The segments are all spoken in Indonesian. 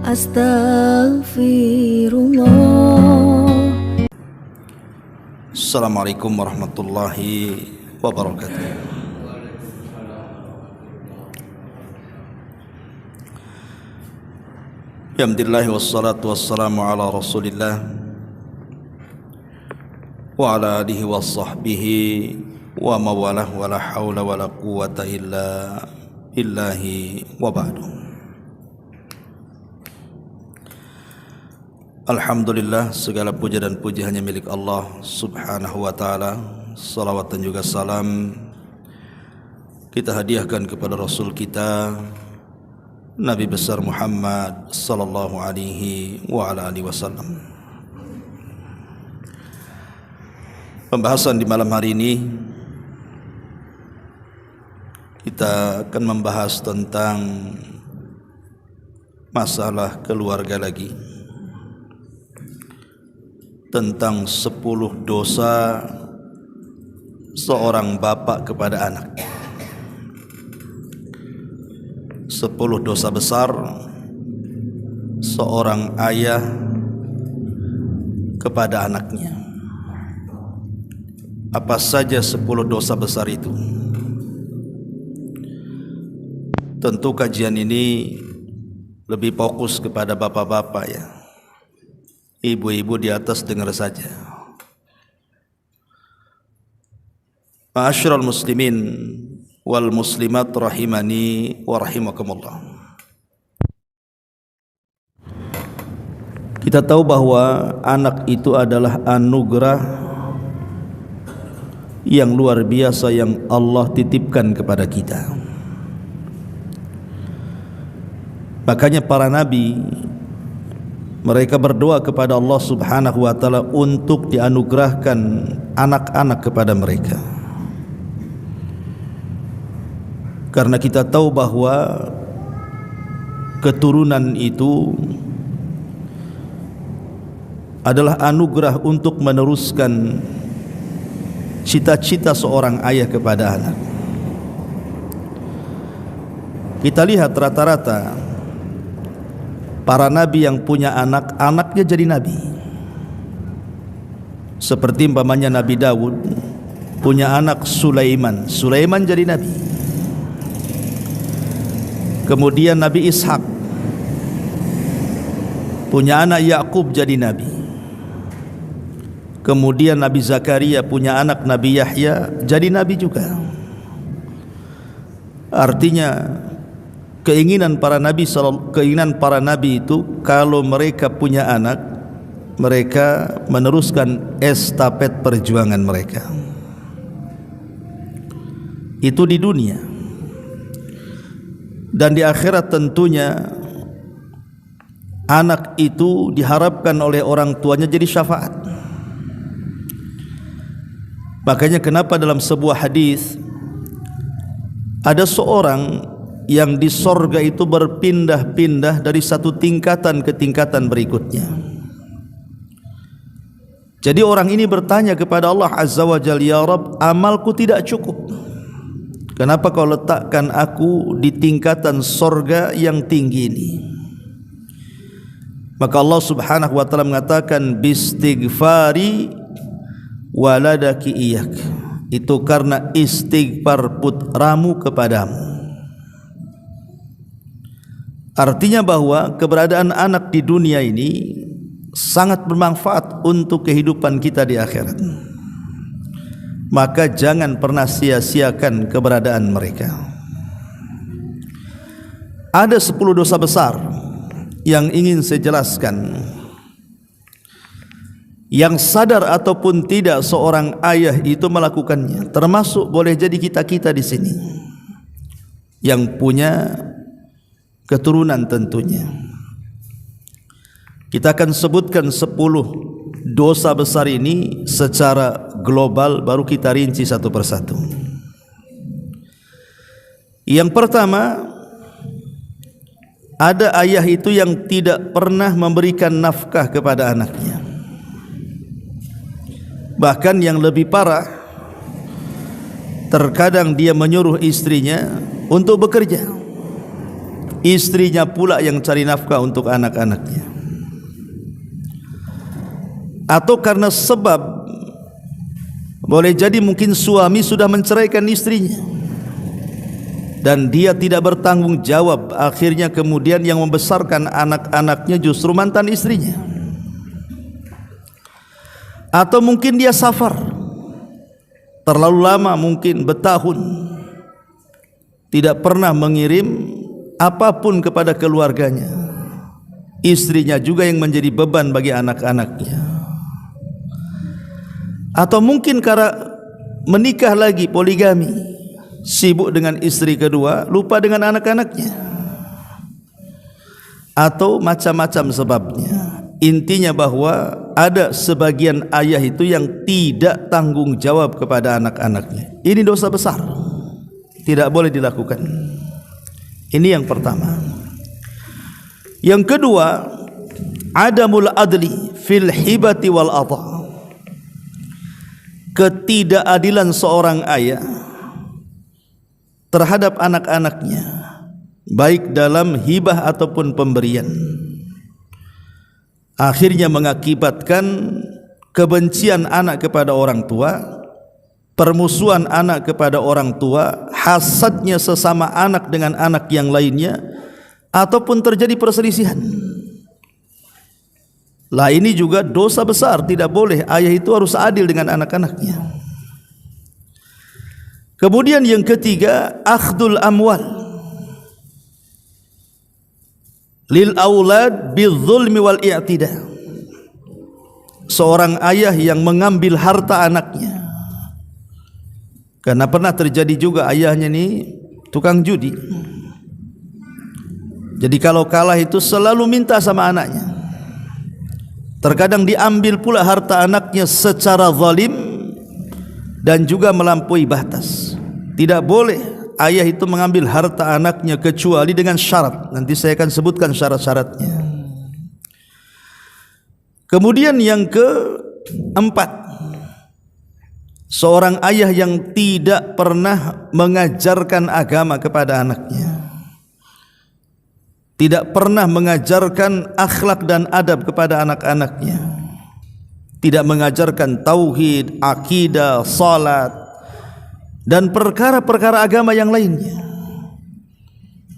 Astaghfirullah. Assalamualaikum warahmatullahi wabarakatuh. Alhamdulillah wassalatu wassalamu ala Rasulillah wa ala alihi wa sahbihi wa mawalah wa la hawla wa la quwwata illa billahi wa ba'du. Alhamdulillah, segala puja dan puji hanya milik Allah subhanahu wa ta'ala. Salawat dan juga salam kita hadiahkan kepada Rasul kita Nabi besar Muhammad sallallahu alaihi wa ala alihi wasallam. Pembahasan di malam hari ini kita akan membahas tentang masalah keluarga lagi, tentang 10 dosa seorang bapak kepada anak. 10 dosa besar seorang ayah kepada anaknya. Apa saja 10 dosa besar itu? Tentu kajian ini lebih fokus kepada bapak-bapak ya. Ibu-ibu di atas dengar saja. Ma'asyiral muslimin wal muslimat rahimani wa rahimakumullah. Kita tahu bahwa anak itu adalah anugerah yang luar biasa yang Allah titipkan kepada kita. Makanya para nabi mereka berdoa kepada Allah subhanahu wa ta'ala untuk dianugerahkan anak-anak kepada mereka. Karena kita tahu bahwa keturunan itu adalah anugerah untuk meneruskan cita-cita seorang ayah kepada anak. Kita lihat rata-rata para nabi yang punya anak, anaknya jadi nabi. Seperti umpamanya Nabi Daud punya anak Sulaiman, Sulaiman jadi nabi. Kemudian Nabi Ishak punya anak Yakub jadi nabi. Kemudian Nabi Zakaria punya anak Nabi Yahya jadi nabi juga. Artinya keinginan para nabi itu kalau mereka punya anak, mereka meneruskan estafet perjuangan mereka. Itu di dunia. Dan di akhirat tentunya anak itu diharapkan oleh orang tuanya jadi syafaat. Makanya kenapa dalam sebuah hadis ada seorang yang di sorga itu berpindah-pindah dari satu tingkatan ke tingkatan berikutnya. Jadi orang ini bertanya kepada Allah Azza wa Jalla, ya Rabb, amalku tidak cukup. Kenapa kau letakkan aku di tingkatan sorga yang tinggi ini? Maka Allah subhanahu wa ta'ala mengatakan, bistighfari waladaki iyak. Itu karena istighfar putramu kepadamu. Artinya bahwa keberadaan anak di dunia ini sangat bermanfaat untuk kehidupan kita di akhirat. Maka jangan pernah sia-siakan keberadaan mereka. Ada 10 dosa besar yang ingin saya jelaskan. Yang sadar ataupun tidak seorang ayah itu melakukannya, termasuk boleh jadi kita-kita di sini yang punya keturunan tentunya. Kita akan sebutkan 10 dosa besar ini secara global, baru kita rinci satu persatu. Yang pertama, ada ayah itu yang tidak pernah memberikan nafkah kepada anaknya. Bahkan yang lebih parah, terkadang dia menyuruh istrinya untuk bekerja. istrinya pula yang cari nafkah untuk anak-anaknya. Atau karena sebab boleh jadi mungkin suami sudah menceraikan istrinya dan dia tidak bertanggung jawab, akhirnya kemudian yang membesarkan anak-anaknya justru mantan istrinya. Atau mungkin dia safar terlalu lama, mungkin bertahun tidak pernah mengirim apapun kepada keluarganya. Istrinya juga yang menjadi beban bagi anak-anaknya. Atau mungkin karena menikah lagi, poligami, sibuk dengan istri kedua, lupa dengan anak-anaknya. Atau macam-macam sebabnya. Intinya bahwa ada sebagian ayah itu yang tidak tanggung jawab kepada anak-anaknya. Ini dosa besar, tidak boleh dilakukan. Ini yang pertama. Yang kedua, adamul adli fil hibati wal adha. Ketidakadilan seorang ayah terhadap anak-anaknya, baik dalam hibah ataupun pemberian, akhirnya mengakibatkan kebencian anak kepada orang tua, permusuhan anak kepada orang tua, hasadnya sesama anak dengan anak yang lainnya, ataupun terjadi perselisihan. Lah ini juga dosa besar, tidak boleh. Ayah itu harus adil dengan anak-anaknya. Kemudian yang ketiga, akhdul amwal lil aulad bidzulmi wal i'tida. Seorang ayah yang mengambil harta anaknya. Karena pernah terjadi juga ayahnya ini tukang judi. Jadi kalau kalah itu selalu minta sama anaknya. Terkadang diambil pula harta anaknya secara zalim dan juga melampaui batas. Tidak boleh ayah itu mengambil harta anaknya kecuali dengan syarat. Nanti saya akan sebutkan syarat-syaratnya. Kemudian yang keempat, seorang ayah yang tidak pernah mengajarkan agama kepada anaknya, tidak pernah mengajarkan akhlak dan adab kepada anak-anaknya, tidak mengajarkan tauhid, akidah, salat dan perkara-perkara agama yang lainnya,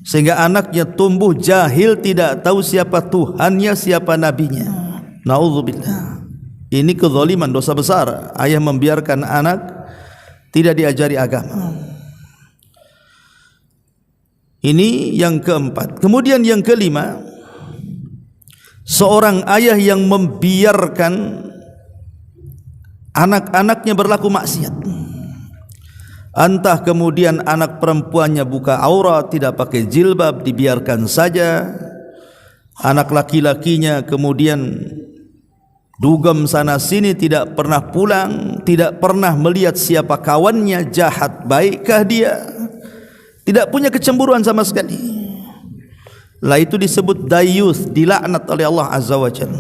sehingga anaknya tumbuh jahil, tidak tahu siapa Tuhannya, siapa nabinya. Na'udzubillah. Ini kezaliman, dosa besar. Ayah membiarkan anak tidak diajari agama. Ini yang keempat. Kemudian yang kelima, seorang ayah yang membiarkan anak-anaknya berlaku maksiat. Entah kemudian anak perempuannya buka aurat, tidak pakai jilbab, dibiarkan saja. Anak laki-lakinya kemudian dugem sana sini, tidak pernah pulang, tidak pernah melihat siapa kawannya, jahat baikkah dia, tidak punya kecemburuan sama sekali. Lah itu disebut dayuth, dilaknat oleh Allah Azza wa Jalla.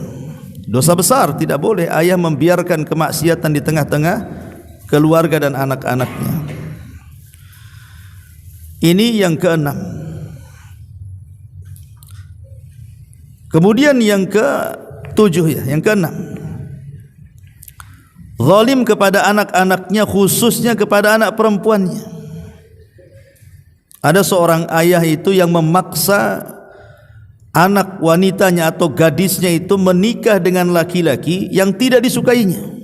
Dosa besar, tidak boleh ayah membiarkan kemaksiatan di tengah-tengah keluarga dan anak-anaknya. Ini yang keenam. Kemudian yang ketujuh, yang keenam, zalim kepada anak-anaknya, khususnya kepada anak perempuannya. Ada seorang ayah itu yang memaksa anak wanitanya atau gadisnya itu menikah dengan laki-laki yang tidak disukainya.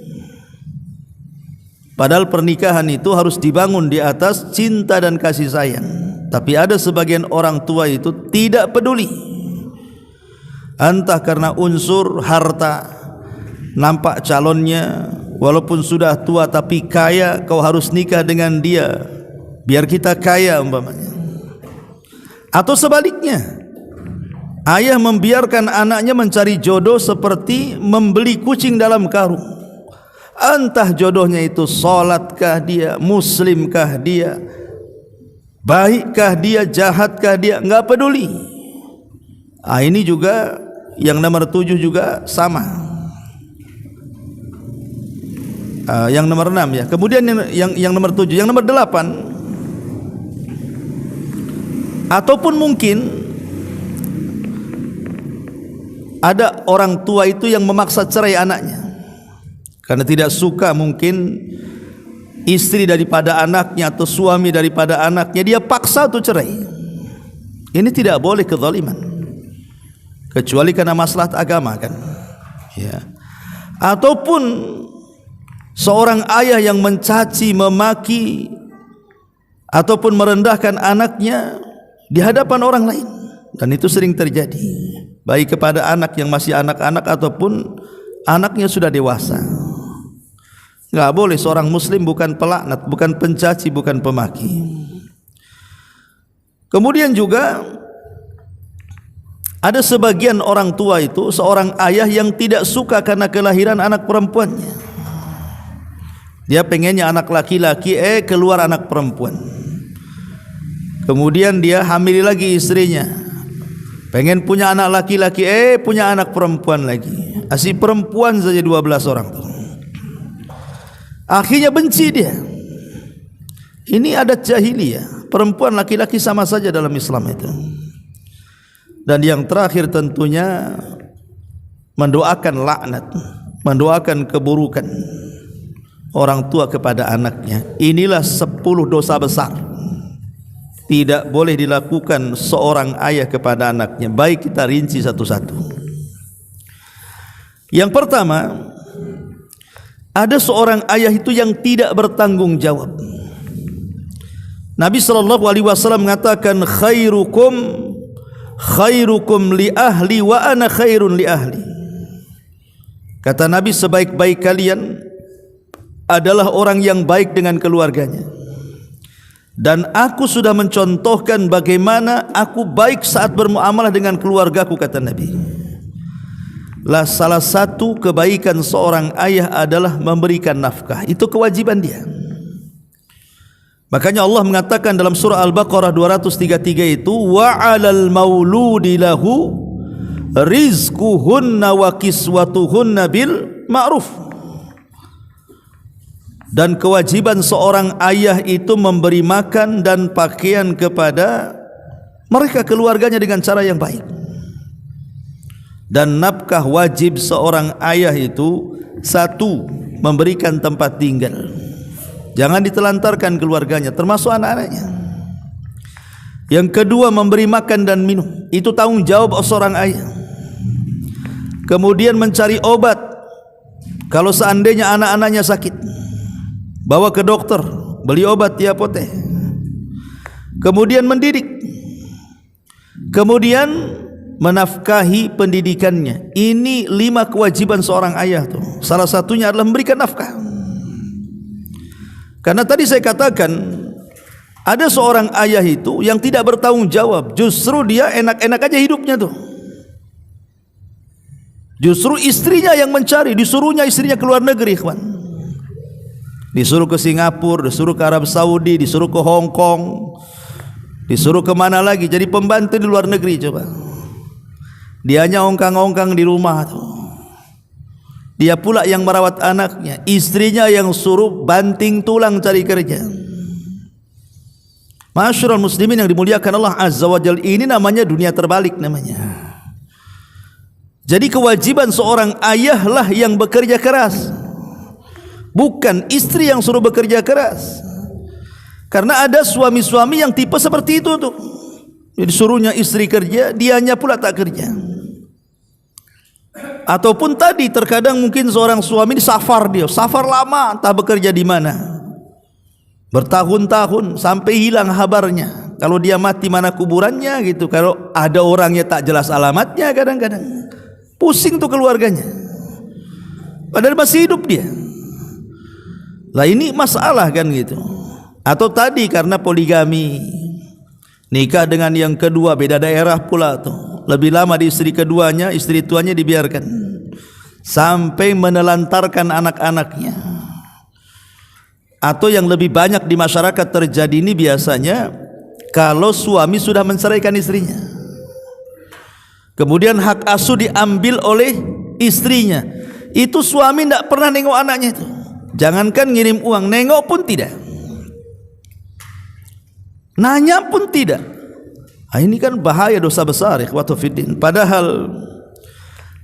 Padahal pernikahan itu harus dibangun di atas cinta dan kasih sayang. Tapi ada sebagian orang tua itu tidak peduli. Entah karena unsur harta, nampak calonnya walaupun sudah tua tapi kaya, kau harus nikah dengan dia biar kita kaya umpamanya. Atau sebaliknya, ayah membiarkan anaknya mencari jodoh seperti membeli kucing dalam karung. Entah jodohnya itu salatkah dia, muslimkah dia, baikkah dia, jahatkah dia, enggak peduli. Ini juga yang nomor 7 juga sama. Yang nomor 6 ya. Kemudian yang nomor 7, yang nomor 8, ataupun mungkin ada orang tua itu yang memaksa cerai anaknya karena tidak suka mungkin istri daripada anaknya atau suami daripada anaknya, dia paksa untuk cerai. Ini tidak boleh kezaliman, kecuali karena maslahat agama kan, ya. Ataupun seorang ayah yang mencaci, memaki ataupun merendahkan anaknya di hadapan orang lain, dan itu sering terjadi baik kepada anak yang masih anak-anak ataupun anaknya sudah dewasa. Enggak boleh, seorang muslim bukan pelaknat, bukan pencaci, bukan pemaki. Kemudian juga ada sebagian orang tua itu, seorang ayah yang tidak suka karena kelahiran anak perempuannya. Dia pengennya anak laki-laki, keluar anak perempuan. Kemudian dia hamili lagi istrinya, pengen punya anak laki-laki, punya anak perempuan lagi. Asih perempuan saja 12 orang tuh. Akhirnya benci dia. Ini adat jahiliyah, perempuan laki-laki sama saja dalam Islam itu. Dan yang terakhir tentunya mendoakan laknat, mendoakan keburukan orang tua kepada anaknya. Inilah 10 dosa besar, tidak boleh dilakukan seorang ayah kepada anaknya. Baik, kita rinci satu-satu. Yang pertama, ada seorang ayah itu yang tidak bertanggung jawab. Nabi SAW mengatakan, khairukum li ahli wa ana khairun li ahli. Kata Nabi, sebaik-baik kalian adalah orang yang baik dengan keluarganya, dan aku sudah mencontohkan bagaimana aku baik saat bermuamalah dengan keluargaku, kata Nabi. Lah, salah satu kebaikan seorang ayah adalah memberikan nafkah. Itu kewajiban dia. Makanya Allah mengatakan dalam surah Al-Baqarah 233 itu, wa 'alal mauludi lahu rizquhunna wa kiswatuhunna bil ma'ruf. Dan kewajiban seorang ayah itu memberi makan dan pakaian kepada mereka keluarganya dengan cara yang baik. Dan nafkah wajib seorang ayah itu, satu, memberikan tempat tinggal, jangan ditelantarkan keluarganya termasuk anak-anaknya. Yang kedua, memberi makan dan minum, itu tanggung jawab seorang ayah. Kemudian mencari obat kalau seandainya anak-anaknya sakit, bawa ke dokter, beli obat di apotek. Kemudian mendidik, kemudian menafkahi pendidikannya. Ini 5 kewajiban seorang ayah tuh. Salah satunya adalah memberikan nafkah. Karena tadi saya katakan, ada seorang ayah itu yang tidak bertanggung jawab. Justru dia enak-enak aja hidupnya tuh. Justru istrinya yang mencari, disuruhnya istrinya keluar negeri, kawan. Disuruh ke Singapura, disuruh ke Arab Saudi, disuruh ke Hong Kong, disuruh kemana lagi, jadi pembantu di luar negeri. Coba, dianya ongkang-ongkang di rumah tuh. Dia pula yang merawat anaknya, istrinya yang suruh banting tulang cari kerja. Masyarul muslimin yang dimuliakan Allah Azza wa Jalla, ini namanya dunia terbalik namanya. Jadi kewajiban seorang ayah lah yang bekerja keras, bukan istri yang suruh bekerja keras. Karena ada suami-suami yang tipe seperti itu tuh. Jadi suruhnya istri kerja, dianya pula tak kerja. Ataupun tadi terkadang mungkin seorang suami di safar, dia safar lama, entah bekerja di mana, bertahun-tahun sampai hilang kabarnya. Kalau dia mati mana kuburannya gitu. Kalau ada orangnya tak jelas alamatnya, kadang-kadang pusing tuh keluarganya, padahal masih hidup dia. Lah ini masalah kan gitu. Atau tadi karena poligami, nikah dengan yang kedua, beda daerah pula tuh, lebih lama di istri keduanya, istri tuanya dibiarkan sampai menelantarkan anak-anaknya. Atau yang lebih banyak di masyarakat terjadi ini biasanya kalau suami sudah menceraikan istrinya, kemudian hak asuh diambil oleh istrinya, itu suami tidak pernah nengok anaknya itu. Jangankan ngirim uang, nengok pun tidak, nanya pun tidak. Ini kan bahaya, dosa besar, ikhwatu fiddin. Padahal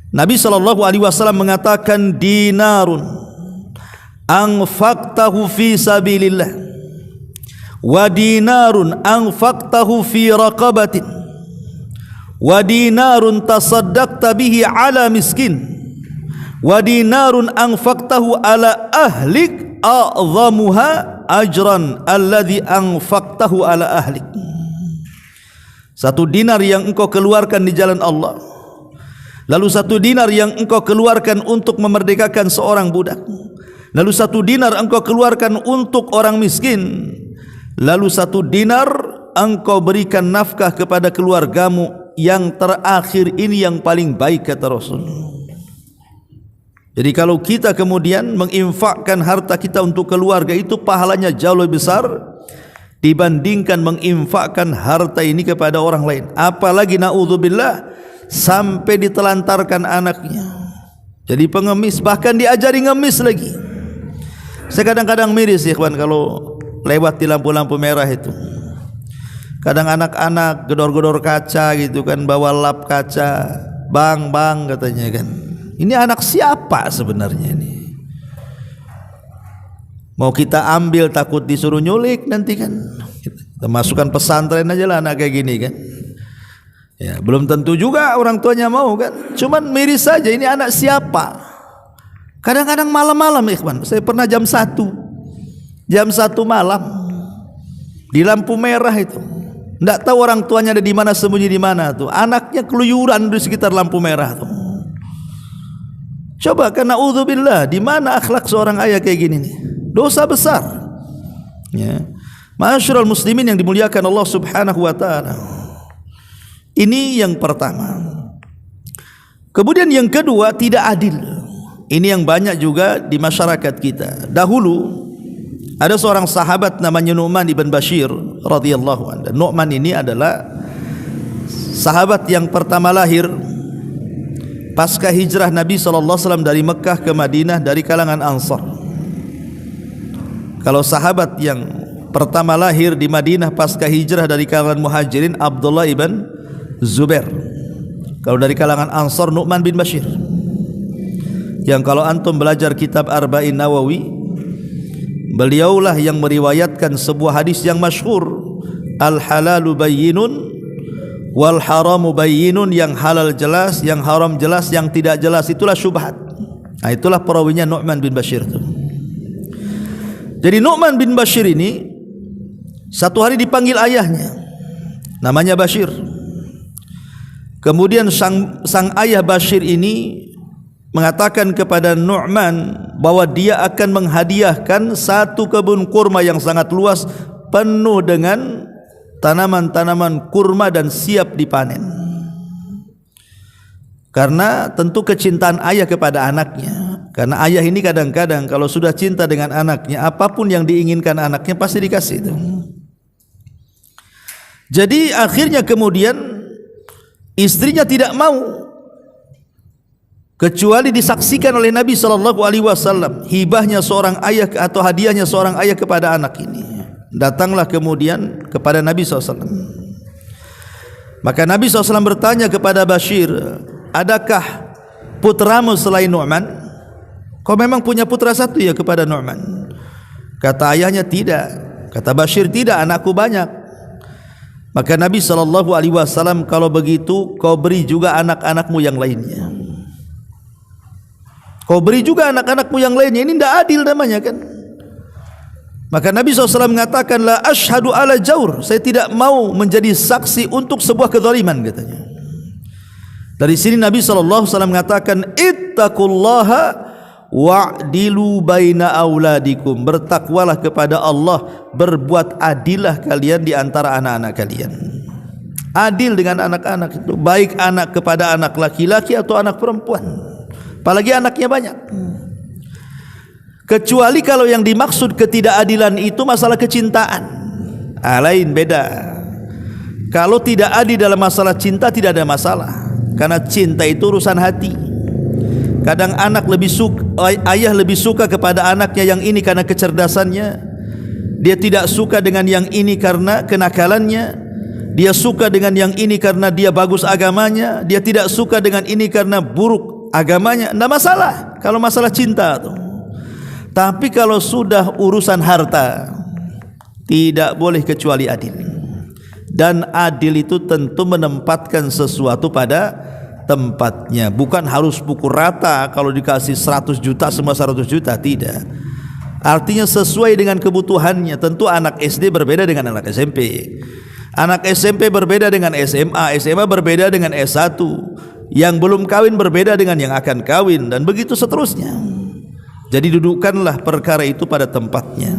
Nabi SAW mengatakan, dinarun anfaqtahu fi sabilillah wa dinarun anfaqtahu fi raqabatin wa dinarun tasaddaqta bihi ala miskin wa dinarun anfaqtahu ala ahlik a'zamuha ajran alladhi anfaqtahu ala ahlik. Satu dinar yang engkau keluarkan di jalan Allah, lalu satu dinar yang engkau keluarkan untuk memerdekakan seorang budak, lalu satu dinar engkau keluarkan untuk orang miskin, lalu satu dinar engkau berikan nafkah kepada keluargamu, yang terakhir ini yang paling baik kata Rasul. Jadi kalau kita kemudian menginfakkan harta kita untuk keluarga, itu pahalanya jauh lebih besar dibandingkan menginfakkan harta ini kepada orang lain. Apalagi na'udzubillah sampai ditelantarkan anaknya jadi pengemis, bahkan diajari ngemis lagi. Saya kadang-kadang miris ya kawan, kalau lewat di lampu-lampu merah itu, kadang anak-anak gedor-gedor kaca gitu kan, bawa lap kaca, bang katanya kan, ini anak siapa sebenarnya ini? Mau kita ambil takut disuruh nyulik nanti kan. Kita masukkan pesantren aja lah anak kayak gini kan. Ya, belum tentu juga orang tuanya mau kan. Cuman miris saja, ini anak siapa? Kadang-kadang malam-malam ikhwan, saya pernah jam 1 malam di lampu merah itu. Enggak tahu orang tuanya ada di mana, sembunyi di mana tuh. Anaknya keluyuran di sekitar lampu merah tuh. Coba, karena na'udzubillah, di mana akhlak seorang ayah kayak gini nih? Dosa besar. Ya. Ma'asyiral muslimin yang dimuliakan Allah Subhanahu wa taala. Ini yang pertama. Kemudian yang kedua, tidak adil. Ini yang banyak juga di masyarakat kita. Dahulu ada seorang sahabat namanya Nu'man ibn Bashir radhiyallahu anhu. Nu'man ini adalah sahabat yang pertama lahir pasca hijrah Nabi SAW dari Mekah ke Madinah dari kalangan Ansar. Kalau sahabat yang pertama lahir di Madinah pasca hijrah dari kalangan Muhajirin, Abdullah ibn Zubair. Kalau dari kalangan Ansar, Nu'man bin Bashir. Yang kalau antum belajar kitab Arba'in Nawawi, beliaulah yang meriwayatkan sebuah hadis yang masyhur, al-halalu bayyinun wal haramu bayyinun, yang halal jelas, yang haram jelas, yang tidak jelas itulah syubhat. Nah, itulah perawinya Nu'man bin Bashir itu. Jadi Nu'man bin Bashir ini satu hari dipanggil ayahnya, namanya Bashir. Kemudian sang ayah Bashir ini mengatakan kepada Nu'man bahwa dia akan menghadiahkan satu kebun kurma yang sangat luas, penuh dengan tanaman-tanaman kurma dan siap dipanen. Karena tentu kecintaan ayah kepada anaknya. Karena ayah ini kadang-kadang kalau sudah cinta dengan anaknya, apapun yang diinginkan anaknya pasti dikasih itu. Jadi akhirnya kemudian istrinya tidak mau kecuali disaksikan oleh Nabi SAW hibahnya seorang ayah atau hadiahnya seorang ayah kepada anak ini. Datanglah kemudian kepada Nabi SAW. Maka Nabi SAW bertanya kepada Bashir, adakah putramu selain Nu'man? Kau memang punya putra satu ya kepada Nu'man? Kata ayahnya tidak. Kata Bashir, tidak, anakku banyak. Maka Nabi SAW, kalau begitu kau beri juga anak-anakmu yang lainnya. Kau beri juga anak-anakmu yang lainnya. Ini tidak adil namanya kan. Maka Nabi SAW mengatakan, la ashhadu ala jaur, saya tidak mau menjadi saksi untuk sebuah kezaliman katanya. Dari sini Nabi SAW mengatakan, ittaqullaha wa'dilu baina auladikum, bertakwalah kepada Allah, berbuat adillah kalian di antara anak-anak kalian. Adil dengan anak-anak itu, baik anak kepada anak laki-laki atau anak perempuan, apalagi anaknya banyak. Kecuali kalau yang dimaksud ketidakadilan itu masalah kecintaan, lain beda. Kalau tidak adil dalam masalah cinta tidak ada masalah, karena cinta itu urusan hati. Kadang anak lebih suka, ayah lebih suka kepada anaknya yang ini karena kecerdasannya, dia tidak suka dengan yang ini karena kenakalannya, dia suka dengan yang ini karena dia bagus agamanya, dia tidak suka dengan ini karena buruk agamanya, tidak masalah kalau masalah cinta tuh. Tapi kalau sudah urusan harta, tidak boleh kecuali adil. Dan adil itu tentu menempatkan sesuatu pada tempatnya. Bukan harus pukul rata, kalau dikasih 100 juta semua 100 juta, tidak. Artinya sesuai dengan kebutuhannya. Tentu anak SD berbeda dengan anak SMP, anak SMP berbeda dengan SMA, SMA berbeda dengan S1, yang belum kawin berbeda dengan yang akan kawin, dan begitu seterusnya. Jadi dudukkanlah perkara itu pada tempatnya.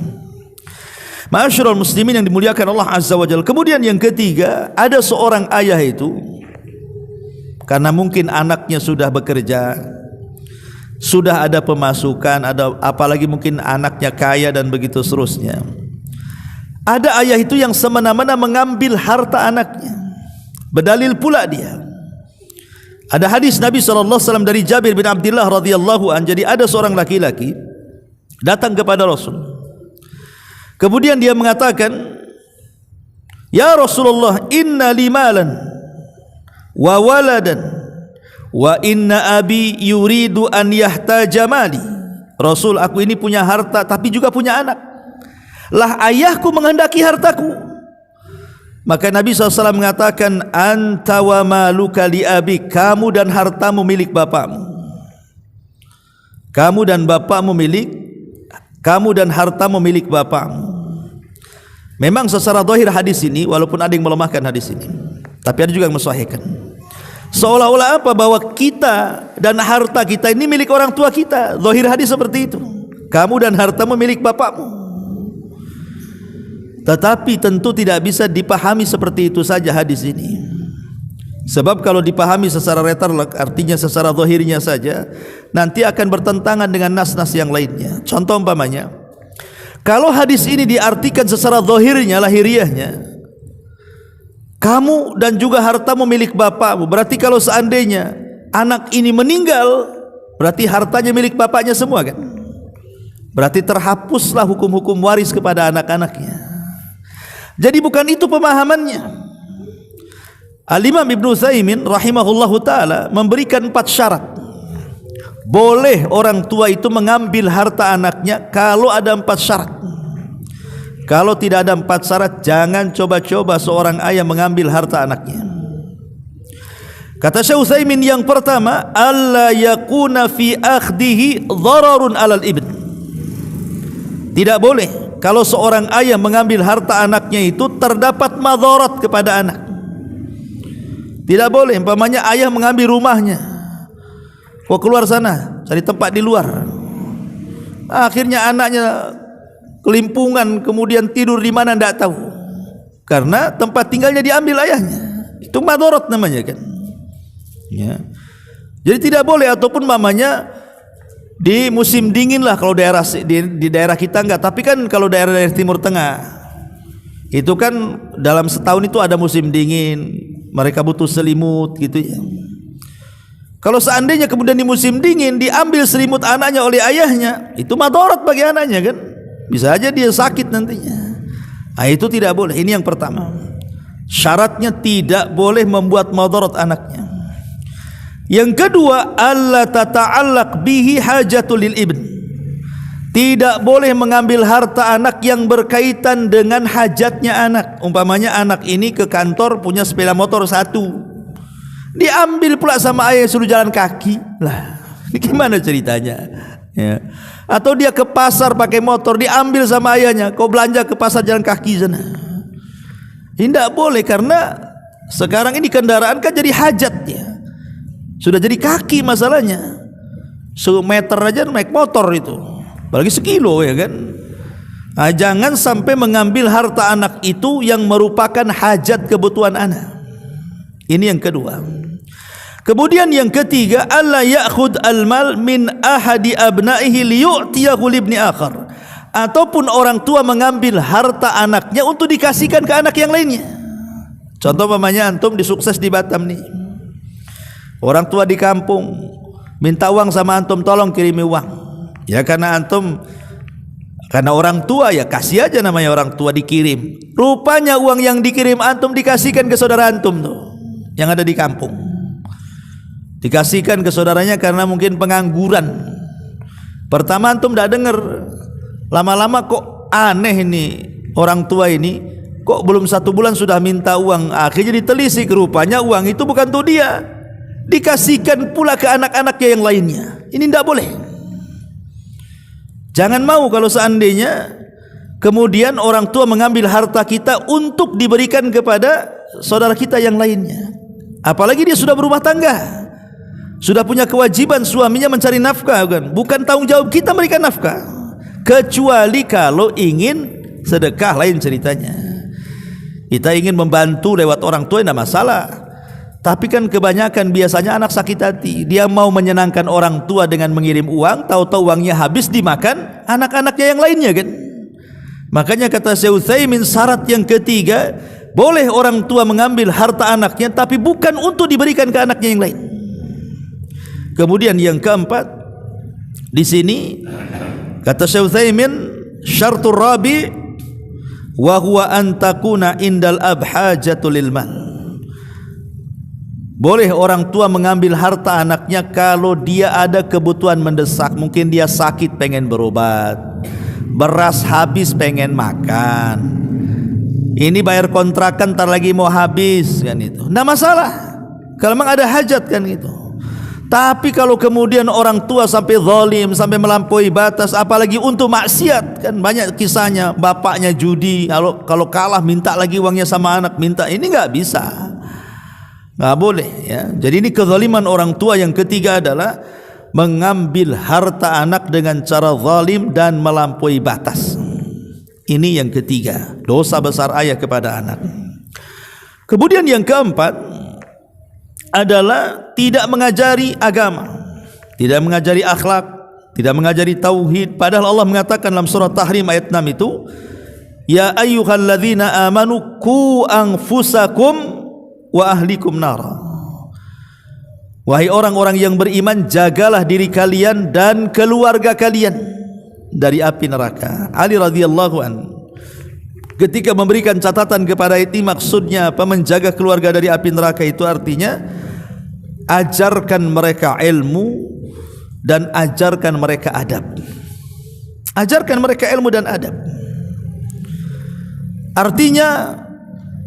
Ma'asyiral muslimin yang dimuliakan Allah Azza wa Jalla. Kemudian yang ketiga, ada seorang ayah itu, karena mungkin anaknya sudah bekerja, sudah ada pemasukan, ada apalagi mungkin anaknya kaya dan begitu seterusnya. Ada ayah itu yang semena-mena mengambil harta anaknya. Berdalil pula dia, ada hadis Nabi SAW dari Jabir bin Abdullah radhiyallahu an. Jadi ada seorang laki-laki datang kepada Rasul. Kemudian dia mengatakan, "Ya Rasulullah, inna li malan wa waladan wa inna abi yuridu an yahtaja mali." Rasul, aku ini punya harta tapi juga punya anak. Lah ayahku menghendaki hartaku. Maka Nabi SAW mengatakan, anta wa maluka li abik, kamu dan hartamu milik bapakmu. Kamu dan hartamu milik bapakmu. Memang secara zahir hadis ini, walaupun ada yang melemahkan hadis ini, tapi ada juga yang mensahihkan. Seolah-olah apa? Bahwa kita dan harta kita ini milik orang tua kita. Zahir hadis seperti itu. Kamu dan hartamu milik bapakmu. Tetapi tentu tidak bisa dipahami seperti itu saja hadis ini. Sebab kalau dipahami secara retarlek, artinya secara zahirnya saja, nanti akan bertentangan dengan nas-nas yang lainnya. Contoh umpamanya, kalau hadis ini diartikan secara zahirnya, lahiriahnya, kamu dan juga hartamu milik bapakmu, berarti kalau seandainya anak ini meninggal, berarti hartanya milik bapaknya semua kan? Berarti terhapuslah hukum-hukum waris kepada anak-anaknya. Jadi bukan itu pemahamannya. Al-Imam Ibnu Utsaimin rahimahullahu taala memberikan 4 syarat. Boleh orang tua itu mengambil harta anaknya kalau ada 4 syarat. Kalau tidak ada 4 syarat, jangan coba-coba seorang ayah mengambil harta anaknya. Kata Syekh Utsaimin, yang pertama, alla yakuna fi akhdihi dhararun 'alal ibn. Tidak boleh kalau seorang ayah mengambil harta anaknya itu terdapat madharat kepada anak. Tidak boleh. Umpamanya ayah mengambil rumahnya, keluar sana cari tempat di luar, akhirnya anaknya kelimpungan, kemudian tidur di mana tidak tahu, karena tempat tinggalnya diambil ayahnya. Itu madharat namanya kan ya. Jadi tidak boleh. Ataupun mamanya di musim dingin lah, kalau di daerah kita enggak, tapi kan kalau daerah Timur Tengah itu kan dalam setahun itu ada musim dingin, mereka butuh selimut gitu ya. Kalau seandainya kemudian di musim dingin diambil selimut anaknya oleh ayahnya, itu madharat bagi anaknya kan, bisa aja dia sakit nantinya. Nah, itu tidak boleh. Ini yang pertama, syaratnya tidak boleh membuat madharat anaknya. Yang kedua, alla tata'allaq bihi hajatul lil ibn. Tidak boleh mengambil harta anak yang berkaitan dengan hajatnya anak. Umpamanya anak ini ke kantor punya sepeda motor 1, diambil pula sama ayah, suruh jalan kaki. Lah, ini gimana ceritanya ya. Atau dia ke pasar pakai motor, diambil sama ayahnya, kau belanja ke pasar jalan kaki sana. Tidak boleh, karena sekarang ini kendaraan kan jadi hajat ya. Sudah jadi kaki masalahnya. 1 meter aja naik motor itu, apalagi 1 kilo ya kan. Nah, jangan sampai mengambil harta anak itu yang merupakan hajat kebutuhan anak. Ini yang kedua. Kemudian yang ketiga, alla ya'khud al-mal min ahadi abnaihi liyu'tiyahu li ibni akhar. Ataupun orang tua mengambil harta anaknya untuk dikasihkan ke anak yang lainnya. Contoh umpamanya antum disukses di Batam nih, orang tua di kampung minta uang sama antum, tolong kirimi uang. Ya karena orang tua ya kasih aja, namanya orang tua dikirim. Rupanya uang yang dikirim antum dikasihkan ke saudara antum tuh yang ada di kampung. Dikasihkan ke saudaranya karena mungkin pengangguran. Pertama antum tidak dengar, lama-lama kok aneh ini orang tua ini, kok belum 1 bulan sudah minta uang. Akhirnya ditelisik, rupanya uang itu bukan untuk dia, dikasihkan pula ke anak-anaknya yang lainnya. Ini tidak boleh. Jangan mau kalau seandainya kemudian orang tua mengambil harta kita untuk diberikan kepada saudara kita yang lainnya. Apalagi dia sudah berumah tangga, sudah punya kewajiban suaminya mencari nafkah, bukan tanggung jawab kita memberikan nafkah. Kecuali kalau ingin sedekah, lain ceritanya. Kita ingin membantu lewat orang tua tidak masalah. Tapi kan kebanyakan biasanya anak sakit hati, dia mau menyenangkan orang tua dengan mengirim uang, tahu-tahu uangnya habis dimakan anak-anaknya yang lainnya kan. Makanya kata Syekh Utsaimin, syarat yang ketiga, boleh orang tua mengambil harta anaknya tapi bukan untuk diberikan ke anaknya yang lain. Kemudian yang keempat, di sini kata Syekh Utsaimin, syartur rabi wa huwa an takuna indal abhajatul lil mal. Boleh orang tua mengambil harta anaknya kalau dia ada kebutuhan mendesak. Mungkin dia sakit pengen berobat, beras habis pengen makan, ini bayar kontrakan ntar lagi mau habis kan, itu nggak masalah kalau memang ada hajat kan itu. Tapi kalau kemudian orang tua sampai zalim, sampai melampaui batas, apalagi untuk maksiat, kan banyak kisahnya, bapaknya judi, kalau kalah minta lagi uangnya sama anak, minta, ini nggak bisa, nggak boleh ya. Jadi ini kezaliman orang tua. Yang ketiga adalah mengambil harta anak dengan cara zalim dan melampaui batas. Ini yang ketiga, dosa besar ayah kepada anak. Kemudian yang keempat adalah tidak mengajari agama, tidak mengajari akhlak, tidak mengajari tauhid. Padahal Allah mengatakan dalam surah Tahrim ayat 6 itu, ya ayyuhalladzina amanu qu anfusakum wa ahlikum nara. Wahai orang-orang yang beriman, jagalah diri kalian dan keluarga kalian dari api neraka. Ali radhiyallahu anhu ketika memberikan catatan kepada ayat ini, maksudnya apa? Menjaga keluarga dari api neraka itu artinya ajarkan mereka ilmu dan ajarkan mereka adab. Ajarkan mereka ilmu dan adab, artinya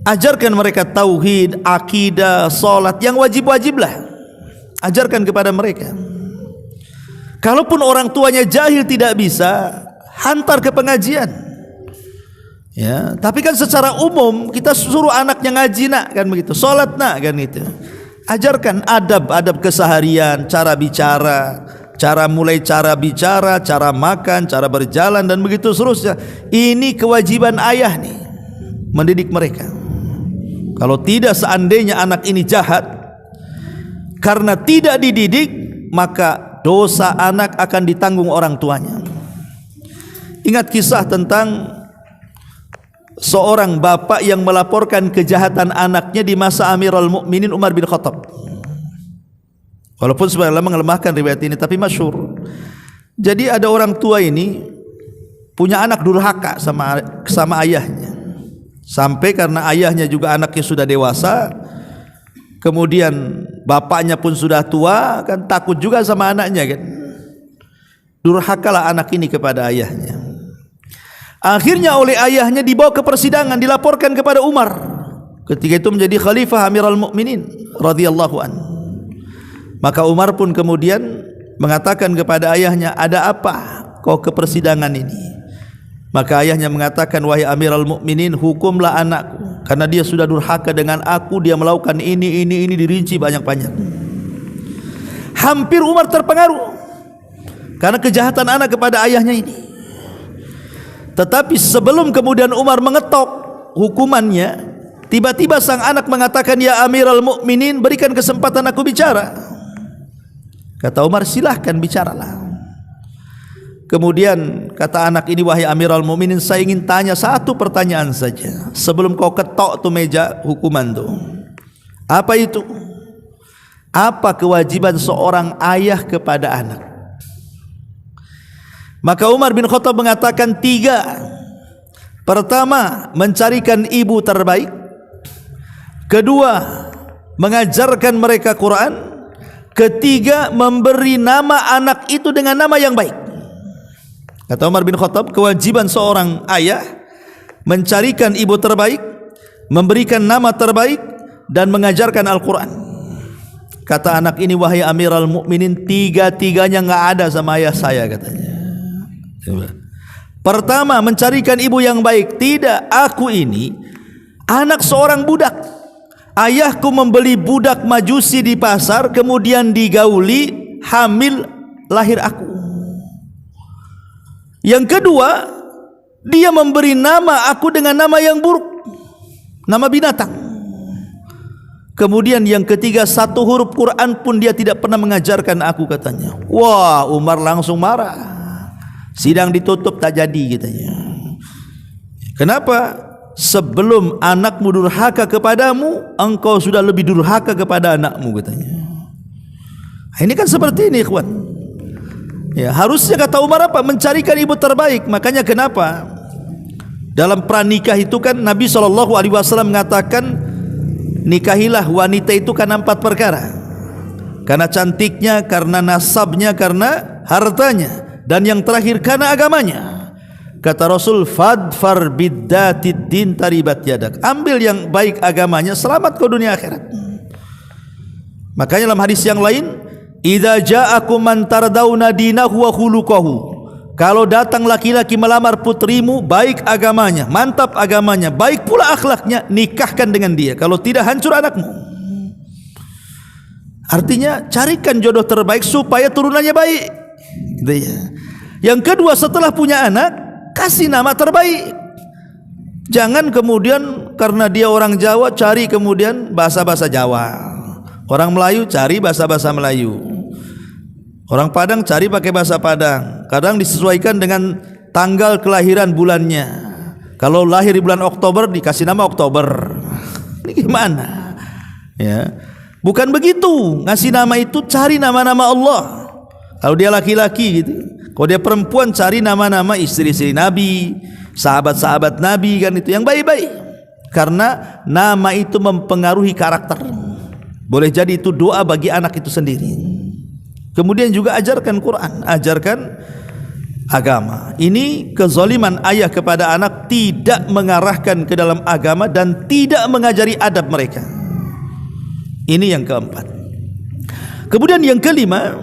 ajarkan mereka tauhid, akidah, salat, yang wajib-wajiblah ajarkan kepada mereka. Kalaupun orang tuanya jahil tidak bisa, hantar ke pengajian ya. Tapi kan secara umum kita suruh anaknya ngaji nak, kan begitu, salat nak, kan gitu. Ajarkan adab-adab keseharian, cara bicara, mulai cara bicara, cara makan, cara berjalan, dan begitu seterusnya. Ini kewajiban ayah nih, mendidik mereka. Kalau tidak, seandainya anak ini jahat karena tidak dididik, maka dosa anak akan ditanggung orang tuanya. Ingat kisah tentang seorang bapak yang melaporkan kejahatan anaknya di masa Amirul Mukminin Umar bin Khattab. Walaupun sebenarnya melemahkan riwayat ini, tapi masyhur. Jadi ada orang tua ini punya anak durhaka sama ayahnya, sampai karena ayahnya juga anaknya sudah dewasa, kemudian bapaknya pun sudah tua, kan takut juga sama anaknya kan. Durhakalah anak ini kepada ayahnya. Akhirnya oleh ayahnya dibawa ke persidangan, dilaporkan kepada Umar. Ketika itu menjadi khalifah Amirul Mukminin radhiyallahu anhu. Maka Umar pun kemudian mengatakan kepada ayahnya, ada apa kau ke persidangan ini? Maka ayahnya mengatakan, wahai Amirul Mukminin, hukumlah anakku karena dia sudah durhaka dengan aku, dia melakukan ini dirinci banyak-banyak. Hampir Umar terpengaruh karena kejahatan anak kepada ayahnya ini. Tetapi sebelum kemudian Umar mengetok hukumannya, tiba-tiba sang anak mengatakan, ya Amirul Mukminin, berikan kesempatan aku bicara. Kata Umar, silahkan bicaralah. Kemudian kata anak ini, wahai Amirul Mukminin, saya ingin tanya satu pertanyaan saja sebelum kau ketok tuh meja hukuman tuh. Apa itu? Apa kewajiban seorang ayah kepada anak? Maka Umar bin Khattab mengatakan 3. Pertama, mencarikan ibu terbaik. Kedua, mengajarkan mereka Quran. Ketiga, memberi nama anak itu dengan nama yang baik. Kata Umar bin Khattab, kewajiban seorang ayah mencarikan ibu terbaik, memberikan nama terbaik, dan mengajarkan Al-Quran. Kata anak ini, wahai Amirul Mukminin, tiga-tiganya enggak ada sama ayah saya, katanya. Pertama, mencarikan ibu yang baik. Tidak, aku ini anak seorang budak. Ayahku membeli budak majusi di pasar, kemudian digauli, hamil, lahir aku. Yang kedua, dia memberi nama aku dengan nama yang buruk, nama binatang. Kemudian yang ketiga, satu huruf Quran pun dia tidak pernah mengajarkan aku, katanya. Wah, Umar langsung marah. Sidang ditutup, tak jadi, katanya. Kenapa? Sebelum anakmu durhaka kepadamu, engkau sudah lebih durhaka kepada anakmu, katanya. Ini kan seperti ini, ikhwan. Ya, harusnya kata Umar apa? Mencarikan ibu terbaik. Makanya kenapa dalam pranikah itu kan Nabi SAW mengatakan, nikahilah wanita itu karena 4 perkara. Karena cantiknya, karena nasabnya, karena hartanya, dan yang terakhir karena agamanya. Kata Rasul, fadfar biddatid din taribat yadak. Ambil yang baik agamanya, selamat kau dunia akhirat. Makanya dalam hadis yang lain, idza ja'akum man tardawna dinahu wa khuluquhu. Kalau datang laki-laki melamar putrimu, baik agamanya, mantap agamanya, baik pula akhlaknya, nikahkan dengan dia. Kalau tidak, hancur anakmu. Artinya carikan jodoh terbaik supaya turunannya baik. Gitu ya. Yang kedua, setelah punya anak, kasih nama terbaik. Jangan kemudian karena dia orang Jawa cari kemudian bahasa-bahasa Jawa. Orang Melayu cari bahasa-bahasa Melayu. Orang Padang cari pakai bahasa Padang. Kadang disesuaikan dengan tanggal kelahiran bulannya. Kalau lahir di bulan Oktober dikasih nama Oktober. Ini gimana? Ya. Bukan begitu. Ngasih nama itu cari nama-nama Allah. Kalau dia laki-laki gitu. Kalau dia perempuan cari nama-nama istri-istri Nabi, sahabat-sahabat Nabi, kan itu yang baik-baik. Karena nama itu mempengaruhi karakter. Boleh jadi itu doa bagi anak itu sendiri. Kemudian juga ajarkan Quran, ajarkan agama. Ini kezaliman ayah kepada anak, tidak mengarahkan ke dalam agama dan tidak mengajari adab mereka. Ini yang keempat. Kemudian yang kelima,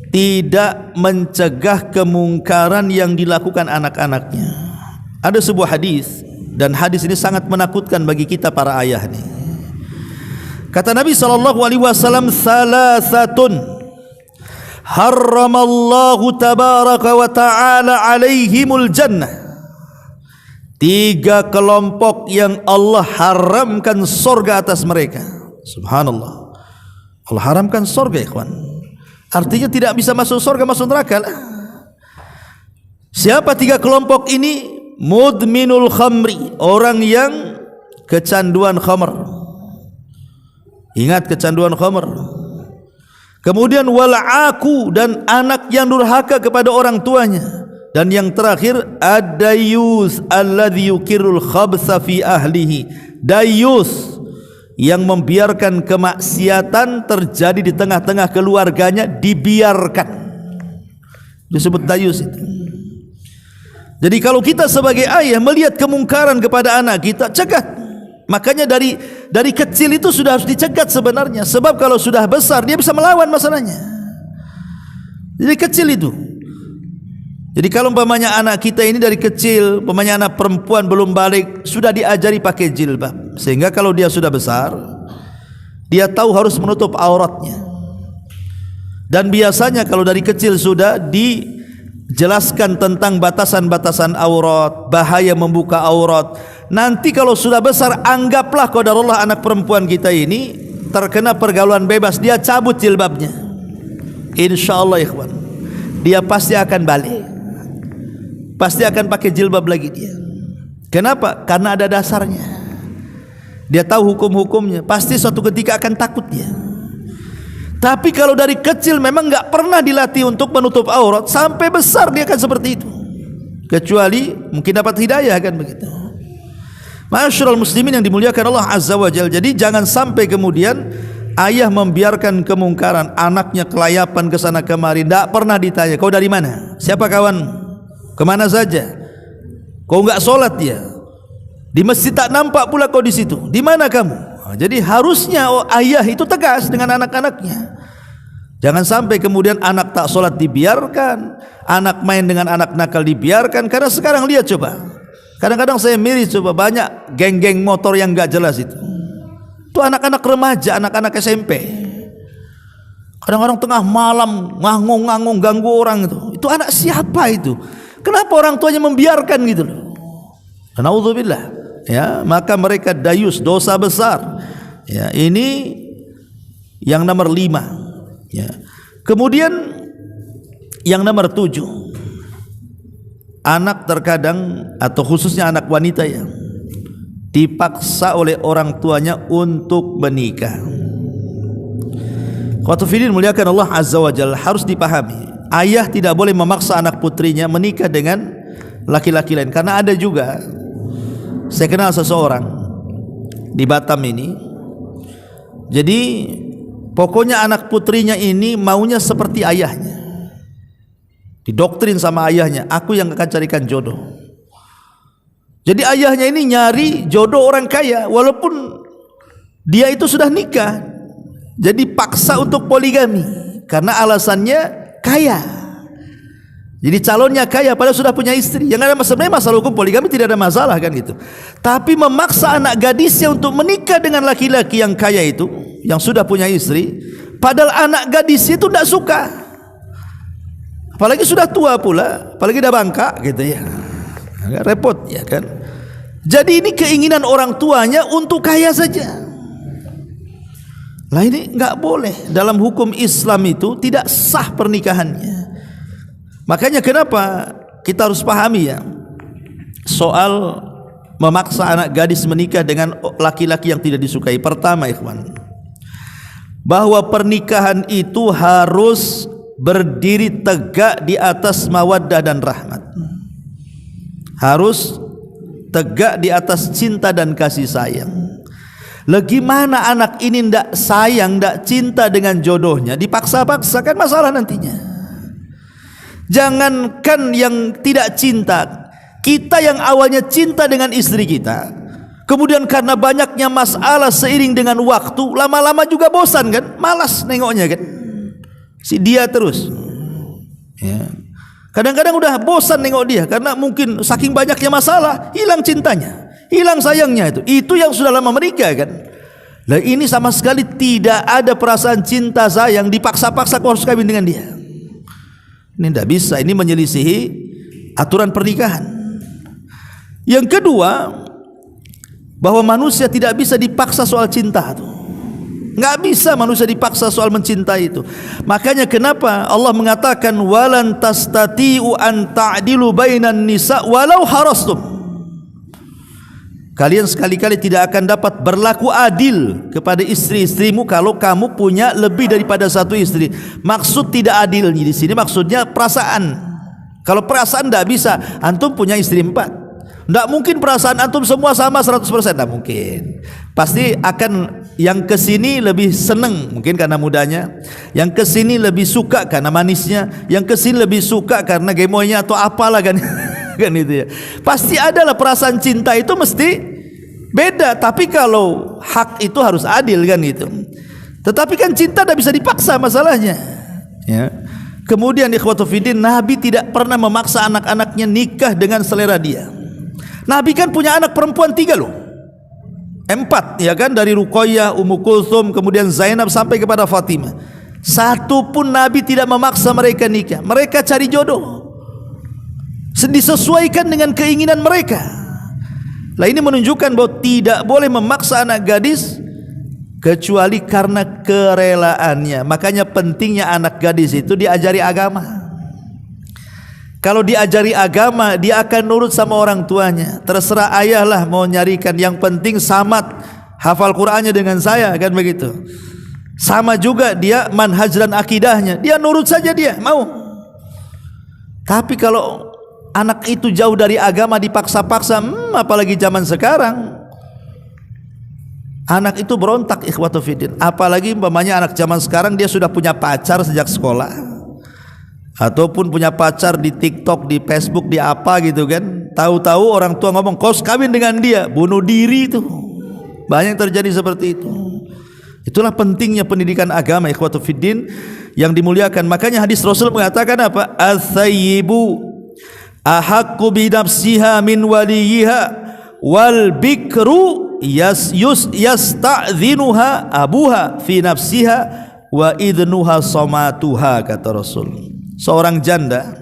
tidak mencegah kemungkaran yang dilakukan anak-anaknya. Ada sebuah hadis, dan hadis ini sangat menakutkan bagi kita para ayah nih. Kata Nabi SAW, salasatun harramallahu tabaraka wa ta'ala alaihimul jannah. 3 kelompok yang Allah haramkan surga atas mereka. Subhanallah. Allah haramkan surga, ikhwan. Artinya tidak bisa masuk surga, masuk neraka lah. Siapa 3 kelompok ini? Mudminul khamri, orang yang kecanduan khamr. Ingat kecanduan khamr. Kemudian wal'aku, dan anak yang durhaka kepada orang tuanya. Dan yang terakhir, ad-dayyus alladhi yukirul khabsa fi ahlihi. Dayyus, yang membiarkan kemaksiatan terjadi di tengah-tengah keluarganya, dibiarkan, disebut dayus itu. Jadi kalau kita sebagai ayah melihat kemungkaran kepada anak kita, cegat. Makanya dari kecil itu sudah harus dicegat sebenarnya. Sebab kalau sudah besar dia bisa melawan masalahnya. Jadi kecil itu. Jadi kalau umpamanya anak kita ini dari kecil, umpamanya anak perempuan belum balik, sudah diajari pakai jilbab, sehingga kalau dia sudah besar, dia tahu harus menutup auratnya. Dan biasanya kalau dari kecil sudah dijelaskan tentang batasan-batasan aurat, bahaya membuka aurat. Nanti kalau sudah besar, anggaplah qadarullah anak perempuan kita ini terkena pergaulan bebas, dia cabut jilbabnya. Insyaallah ikhwan, dia pasti akan balik. Pasti akan pakai jilbab lagi dia. Kenapa? Karena ada dasarnya. Dia tahu hukum-hukumnya. Pasti suatu ketika akan takut dia. Tapi kalau dari kecil memang enggak pernah dilatih untuk menutup aurat, sampai besar dia akan seperti itu. Kecuali mungkin dapat hidayah, kan begitu. Ma'asyiral muslimin yang dimuliakan Allah Azza wa Jalla. Jadi jangan sampai kemudian Ayah membiarkan kemungkaran, anaknya kelayapan ke sana kemari, tidak pernah ditanya, kau dari mana? Siapa kawan? Kemana saja? Kau enggak sholat ya? Di masjid tak nampak pula kau di situ. Di mana kamu? Jadi harusnya ayah itu tegas dengan anak-anaknya. Jangan sampai kemudian anak tak sholat dibiarkan, anak main dengan anak nakal dibiarkan. Karena sekarang lihat coba, kadang-kadang saya miris coba, banyak geng-geng motor yang enggak jelas itu. Itu anak-anak remaja, anak-anak SMP. Kadang-kadang tengah malam ngangung-ngangung ganggu orang itu. Itu anak siapa itu? Kenapa orang tuanya membiarkan gitu loh? Naudzubillah. Ya, maka mereka dayus, dosa besar. Ya, ini yang nomor 5. Ya. Kemudian yang nomor 7. Anak terkadang atau khususnya anak wanita ya, dipaksa oleh orang tuanya untuk menikah. Qatu fidin muliakan Allah Azza wa Jalla, harus dipahami, ayah tidak boleh memaksa anak putrinya menikah dengan laki-laki lain. Karena ada juga, saya kenal seseorang di Batam ini, jadi pokoknya anak putrinya ini maunya seperti ayahnya, didoktrin sama ayahnya, aku yang akan carikan jodoh. Jadi ayahnya ini nyari jodoh orang kaya, walaupun dia itu sudah nikah. Jadi paksa untuk poligami karena alasannya kaya. Jadi calonnya kaya padahal sudah punya istri. Yang ada sebenarnya masalah hukum poligami tidak ada masalah kan gitu. Tapi memaksa anak gadisnya untuk menikah dengan laki-laki yang kaya itu, yang sudah punya istri, padahal anak gadis itu tidak suka. Apalagi sudah tua pula, apalagi dah bangka gitu ya. Agak repot ya kan. Jadi ini keinginan orang tuanya untuk kaya saja. Lah ini enggak boleh. Dalam hukum Islam itu tidak sah pernikahannya. Makanya kenapa kita harus pahami ya, soal memaksa anak gadis menikah dengan laki-laki yang tidak disukai. Pertama ikhwan, bahwa pernikahan itu harus berdiri tegak di atas mawaddah dan rahmat. Harus tegak di atas cinta dan kasih sayang. Bagaimana anak ini ndak sayang, ndak cinta dengan jodohnya, dipaksa-paksa kan masalah nantinya. Jangankan yang tidak cinta, kita yang awalnya cinta dengan istri kita, kemudian karena banyaknya masalah seiring dengan waktu, lama-lama juga bosan kan, malas nengoknya kan, si dia terus ya. Kadang-kadang udah bosan nengok dia karena mungkin saking banyaknya masalah, hilang cintanya, hilang sayangnya itu yang sudah lama menikah kan. Lah ini sama sekali tidak ada perasaan cinta sayang, dipaksa-paksa kau harus kawin dengan dia. Ini tidak bisa, ini menyelisihi aturan pernikahan. Yang kedua, bahwa manusia tidak bisa dipaksa soal cinta tuh. Enggak bisa manusia dipaksa soal mencintai itu. Makanya kenapa Allah mengatakan walan tastati'u an ta'dilu bainan nisa walau harastum. Kalian sekali-kali tidak akan dapat berlaku adil kepada istri-istrimu kalau kamu punya lebih daripada satu istri. Maksud tidak adil di sini maksudnya perasaan. Kalau perasaan tidak bisa, antum punya istri 4. Tidak mungkin perasaan antum semua sama 100%, tidak mungkin. Pasti akan yang kesini lebih seneng mungkin karena mudanya, yang kesini lebih suka karena manisnya, yang kesini lebih suka karena gemoynya atau apalah kan. Kan itu ya. Pasti adalah perasaan cinta itu mesti beda. Tapi kalau hak itu harus adil kan itu. Tetapi kan cinta tidak bisa dipaksa masalahnya. Ya. Kemudian ikhwatu fiddin, Nabi tidak pernah memaksa anak-anaknya nikah dengan selera dia. Nabi kan punya anak perempuan 3 loh, 4 ya kan, dari Ruqayyah, Ummu Kulthum, kemudian Zainab sampai kepada Fatimah. Satu pun Nabi tidak memaksa mereka nikah. Mereka cari jodoh, disesuaikan dengan keinginan mereka. Lah ini menunjukkan bahwa tidak boleh memaksa anak gadis kecuali karena kerelaannya. Makanya pentingnya anak gadis itu diajari agama. Kalau diajari agama, dia akan nurut sama orang tuanya. Terserah ayah lah mau nyarikan, yang penting samat hafal Qur'annya dengan saya, kan begitu. Sama juga dia manhaj dan akidahnya, dia nurut saja, dia mau. Tapi kalau anak itu jauh dari agama, dipaksa-paksa, apalagi zaman sekarang, Anak itu berontak, ikhwatu fiddin. Apalagi umpamanya anak zaman sekarang dia sudah punya pacar sejak sekolah, ataupun punya pacar di TikTok, di Facebook, di apa gitu kan. Tahu-tahu orang tua ngomong kau kawin dengan dia, bunuh diri itu. Banyak terjadi seperti itu. Itulah pentingnya pendidikan agama, ikhwatu fiddin yang dimuliakan. Makanya hadis Rasul mengatakan apa? As-sayyibu ahaqqu bi nafsiha min waliyiha wal bikru yasta'dhinuha abuha fi nafsiha wa idnuha somatuha, kata Rasul. Seorang janda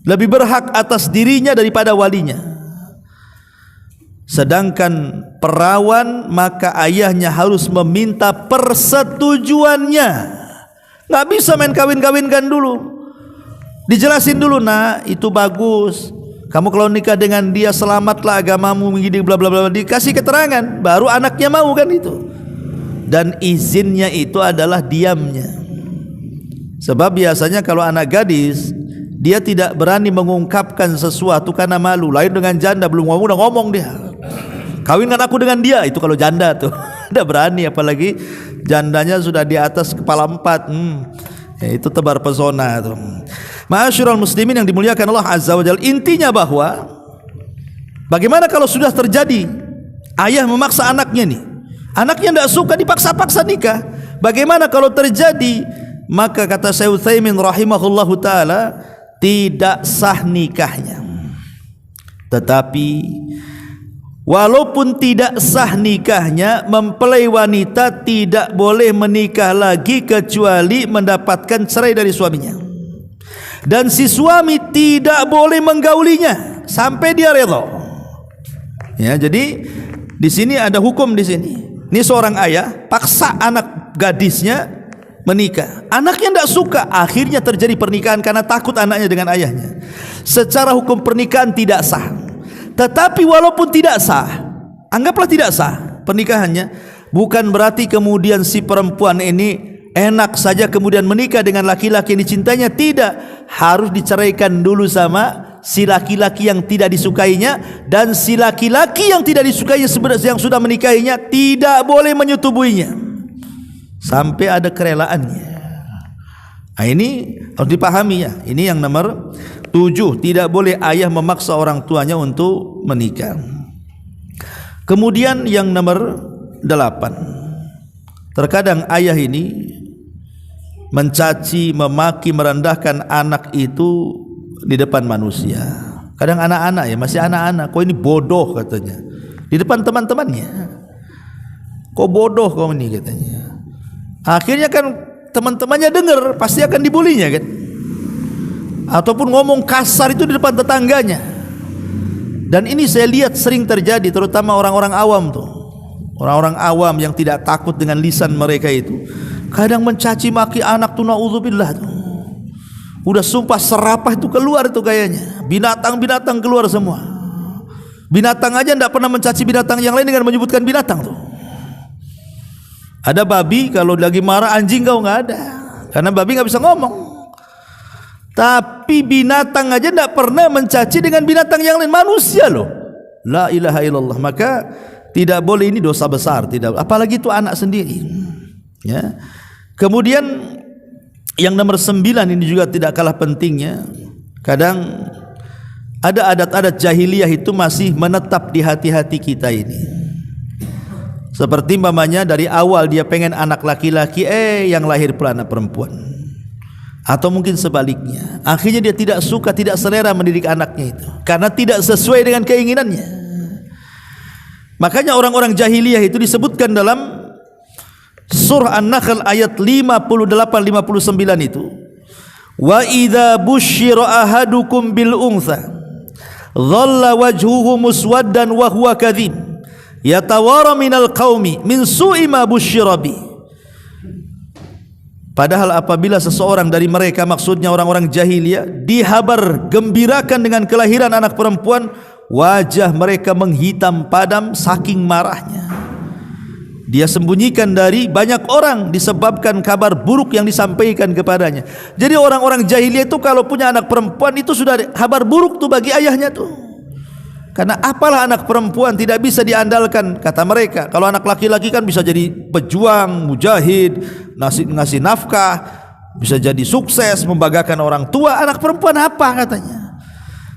lebih berhak atas dirinya daripada walinya, sedangkan perawan maka ayahnya harus meminta persetujuannya. Nggak bisa main kawin-kawinkan dulu, dijelasin dulu, nah itu bagus, kamu kalau nikah dengan dia selamatlah agamamu begini bla bla bla, dikasih keterangan baru anaknya mau kan itu. Dan izinnya itu adalah diamnya. Sebab biasanya kalau anak gadis dia tidak berani mengungkapkan sesuatu karena malu. Lain dengan janda, belum ngomong udah ngomong dia, kawinkan aku dengan dia. Itu kalau janda tuh udah berani, apalagi jandanya sudah di atas kepala 4. Ya, itu tebar pesona tuh. Ma'asyiral muslimin yang dimuliakan Allah Azza wa Jalla, intinya bahwa bagaimana kalau sudah terjadi ayah memaksa anaknya nih, anaknya tidak suka dipaksa-paksa nikah, bagaimana kalau terjadi? Maka kata Syekh Utsaimin rahimahullahu taala, tidak sah nikahnya. Tetapi walaupun tidak sah nikahnya, mempelai wanita tidak boleh menikah lagi kecuali mendapatkan cerai dari suaminya. Dan si suami tidak boleh menggaulinya sampai dia redha. Ya, jadi di sini ada hukum di sini. Ini seorang ayah paksa anak gadisnya menikah. Anaknya tidak suka, akhirnya terjadi pernikahan karena takut anaknya dengan ayahnya. Secara hukum pernikahan tidak sah. Tetapi walaupun tidak sah, anggaplah tidak sah pernikahannya, bukan berarti kemudian si perempuan ini enak saja kemudian menikah dengan laki-laki yang dicintainya. Tidak, harus diceraikan dulu sama si laki-laki yang tidak disukainya, dan si laki-laki yang tidak disukainya yang sudah menikahinya tidak boleh menyetubuinya sampai ada kerelaannya. Nah, ini harus dipahami ya. Ini yang nomor 7, tidak boleh ayah memaksa orang tuanya untuk menikah. Kemudian yang nomor 8, terkadang ayah ini mencaci, memaki, merendahkan anak itu di depan manusia. Kadang anak-anak ya, masih anak-anak, kok ini bodoh katanya, di depan teman-temannya. Kok bodoh kau ini katanya. Akhirnya kan teman-temannya dengar, pasti akan dibulinya kan, ataupun ngomong kasar itu di depan tetangganya. Dan ini saya lihat sering terjadi, terutama orang-orang awam tuh. Orang-orang awam yang tidak takut dengan lisan mereka itu kadang mencaci maki anak tuh, naudzubillah tuh. Udah sumpah serapah itu keluar itu kayaknya. Binatang-binatang keluar semua. Binatang aja tidak pernah mencaci binatang yang lain dengan menyebutkan binatang tuh. Ada babi kalau lagi marah, anjing kau nggak ada, karena babi nggak bisa ngomong. Tapi binatang aja tidak pernah mencaci dengan binatang yang lain, manusia loh. La ilaha illallah. Maka tidak boleh, ini dosa besar, tidak. Apalagi itu anak sendiri. Ya. Kemudian yang nomor 9 ini juga tidak kalah pentingnya. Kadang ada adat-adat jahiliyah itu masih menetap di hati-hati kita ini. Seperti mamanya dari awal dia pengen anak laki-laki, yang lahir pula anak perempuan. Atau mungkin sebaliknya, akhirnya dia tidak suka, tidak selera mendidik anaknya itu karena tidak sesuai dengan keinginannya. Makanya orang-orang jahiliyah itu disebutkan dalam surah An-Nahl ayat 58-59 itu, wa idza busyira ahadukum bil untha dhalla wajhuhu muswaddan wa huwa kadhib yatawara minal qaumi min su'i ma busyira bi. Padahal apabila seseorang dari mereka, maksudnya orang-orang jahiliyah, dihabar gembirakan dengan kelahiran anak perempuan, wajah mereka menghitam padam saking marahnya. Dia sembunyikan dari banyak orang disebabkan kabar buruk yang disampaikan kepadanya. Jadi orang-orang jahiliyah itu kalau punya anak perempuan itu sudah kabar buruk tuh bagi ayahnya tuh. Karena apalah anak perempuan tidak bisa diandalkan, kata mereka. Kalau anak laki-laki kan bisa jadi pejuang, mujahid, ngasih nafkah, bisa jadi sukses, membanggakan orang tua. Anak perempuan apa katanya?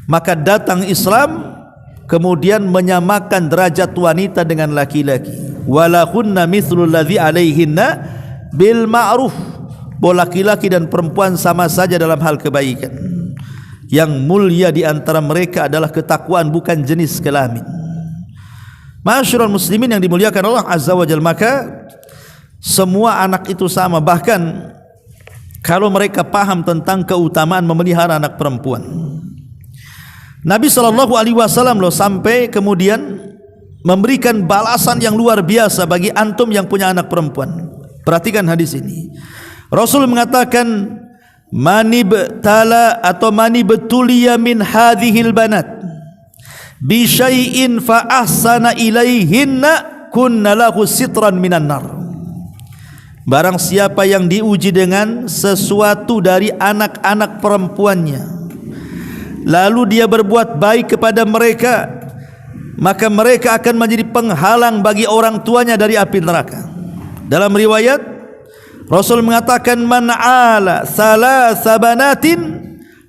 Maka datang Islam kemudian menyamakan derajat wanita dengan laki-laki. Walahunna mithlul ladzi alaihinna bil ma'ruf. Bahwa laki-laki dan perempuan sama saja dalam hal kebaikan. Yang mulia di antara mereka adalah ketakwaan, bukan jenis kelamin. Ma'asyiral muslimin yang dimuliakan Allah Azza wa Jalla, maka semua anak itu sama. Bahkan kalau mereka paham tentang keutamaan memelihara anak perempuan. Nabi SAW loh sampai kemudian memberikan balasan yang luar biasa bagi antum yang punya anak perempuan. Perhatikan hadis ini. Rasul mengatakan, manibtala atau manibtuliya min hadhil banat bi syai'in fa ahsana ilaihinna kunna lahu sitran minan nar. Barang siapa yang diuji dengan sesuatu dari anak-anak perempuannya, lalu dia berbuat baik kepada mereka, maka mereka akan menjadi penghalang bagi orang tuanya dari api neraka. Dalam riwayat Rasul mengatakan, man ala salasa banatin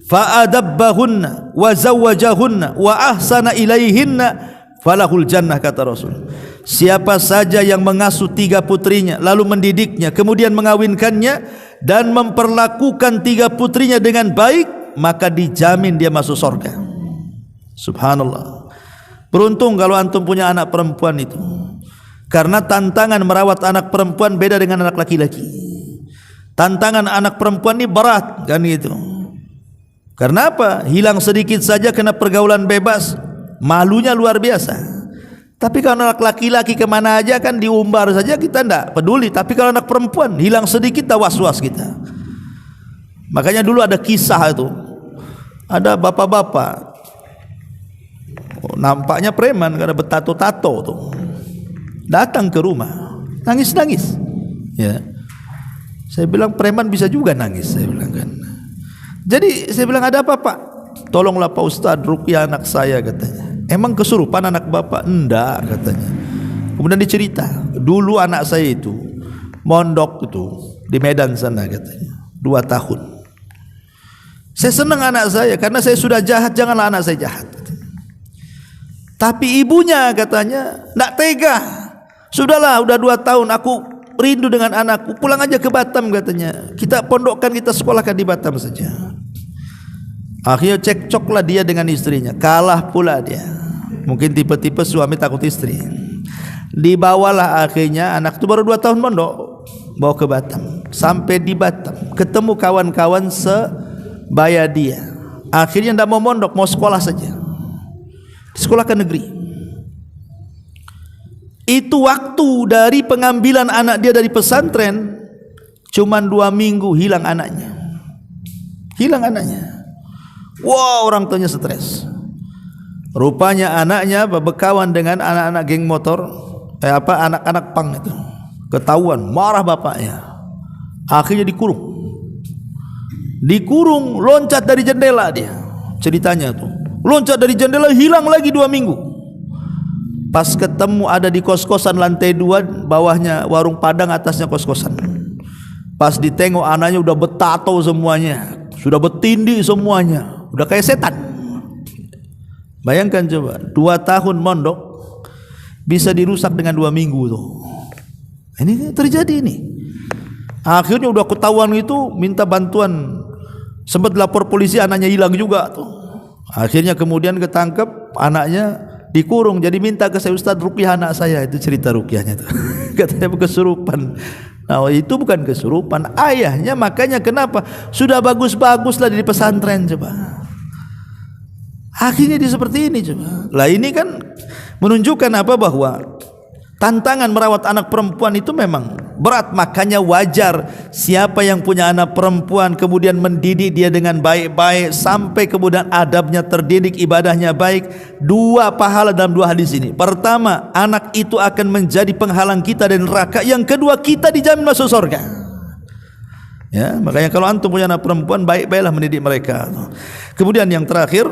fa adabbahunna wa zawwajahunna wa ahsana ilaihinna falahul jannah, kata Rasul. Siapa saja yang mengasuh 3 putrinya lalu mendidiknya kemudian mengawinkannya dan memperlakukan 3 putrinya dengan baik, maka dijamin dia masuk surga. Subhanallah. Beruntung kalau antum punya anak perempuan itu. Karena tantangan merawat anak perempuan beda dengan anak laki-laki. Tantangan anak perempuan ini berat kan gitu. Karena apa? Hilang sedikit saja kena pergaulan bebas, malunya luar biasa. Tapi kalau anak laki-laki kemana aja kan diumbar saja, kita tidak peduli. Tapi kalau anak perempuan hilang sedikit dah was-was kita. Makanya dulu ada kisah itu, ada bapak-bapak, nampaknya preman karena bertato-tato tuh, datang ke rumah nangis-nangis. Ya, saya bilang preman bisa juga nangis, saya bilang kan. Jadi saya bilang, ada apa Pak? Tolonglah Pak Ustadz ruqyah anak saya, katanya. Emang kesurupan anak bapak? Enggak, katanya. Kemudian dicerita, dulu anak saya itu mondok itu di Medan sana, katanya, 2 tahun. Saya senang anak saya karena saya sudah jahat, janganlah anak saya jahat, katanya. Tapi ibunya katanya enggak tega. Sudahlah, udah 2 tahun aku rindu dengan anakku, pulang aja ke Batam, katanya. Kita pondokkan, kita sekolahkan di Batam saja. Akhirnya cekcoklah dia dengan istrinya, kalah pula dia. Mungkin tipe-tipe suami takut istri. Dibawalah akhirnya anak itu baru 2 tahun mondok, bawa ke Batam. Sampai di Batam ketemu kawan-kawan sebaya dia. Akhirnya tidak mau mondok, mau sekolah saja. Sekolah ke negeri. Itu waktu dari pengambilan anak dia dari pesantren, cuman 2 minggu hilang anaknya. Hilang anaknya. Wah, orang tuanya stres. Rupanya anaknya berkawan dengan anak-anak geng motor, anak-anak pang itu. Ketahuan, marah bapaknya. Akhirnya dikurung. Dikurung, loncat dari jendela dia. Ceritanya tuh, loncat dari jendela, hilang lagi 2 minggu. Pas ketemu ada di kos-kosan lantai 2, bawahnya warung Padang, atasnya kos-kosan. Pas ditengok anaknya udah betato semuanya, sudah bertindih semuanya, udah kayak setan. Bayangkan coba, 2 tahun mondok bisa dirusak dengan 2 minggu tuh. Ini terjadi ini. Akhirnya udah ketahuan itu, minta bantuan. Sempat lapor polisi, anaknya hilang juga tuh. Akhirnya kemudian ketangkep, anaknya dikurung. Jadi minta ke saya, Ustadz ruqyah anak saya. Itu cerita ruqyahnya tuh. Katanya kesurupan. Nah, itu bukan kesurupan, ayahnya. Makanya kenapa sudah bagus-baguslah di pesantren, coba. Akhirnya dia seperti ini, coba. Lah ini kan menunjukkan apa? Bahwa tantangan merawat anak perempuan itu memang berat. Makanya wajar siapa yang punya anak perempuan kemudian mendidik dia dengan baik-baik sampai kemudian adabnya terdidik, ibadahnya baik, 2 pahala dalam 2 hadis ini. Pertama, anak itu akan menjadi penghalang kita dari neraka. Yang kedua, kita dijamin masuk surga. Ya, makanya kalau antum punya anak perempuan, baik-baiklah mendidik mereka. Kemudian yang terakhir,